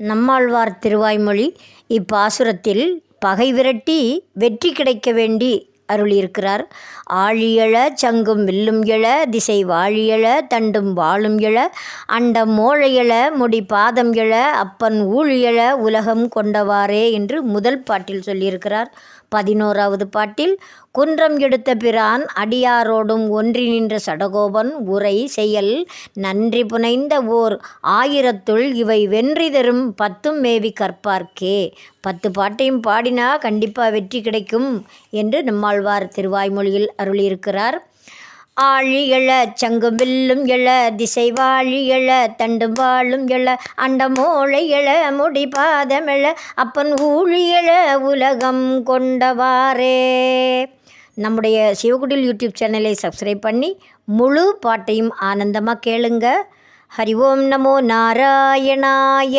நம்மாழ்வார் திருவாய்மொழி இப்பாசுரத்தில் பகை விரட்டி வெற்றி கிடைக்க வேண்டி அருளியிருக்கிறார். ஆழியழ சங்கும் வில்லும் எழ திசை வாழியழ தண்டும் வாளும் எழ அண்டம் மோழையழ முடி பாதம் எழ அப்பன் ஊழியழ உலகம் கொண்டவாறே என்று முதல் பாட்டில் சொல்லியிருக்கிறார். 11வது பாட்டில் குன்றம் எடுத்த பிரான் அடியாரோடும் ஒன்றி நின்ற சடகோபன் உரை செயல் நன்றி புனைந்த ஓர் ஆயிரத்துள் இவை வென்றி தரும் 10 மேவி கற்பார்க்கே. 10 பாட்டையும் பாடினா கண்டிப்பாக வெற்றி கிடைக்கும் என்று நம்மாழ்வார் திருவாய்மொழியில் அருளியிருக்கிறார். ஆழி எழ சங்கும் வில்லும் எழ திசை வாழி எழ தண்டும் வாழும் எழ அண்டமோளை எழ முடி பாதமெழ அப்பன் ஊழி எழ உலகம் கொண்டவாறே. நம்முடைய சிவகுடில் யூடியூப் சேனலை சப்ஸ்கிரைப் பண்ணி முழு பாட்டையும் ஆனந்தமாக கேளுங்க. ஹரி ஓம் நமோ நாராயணாய.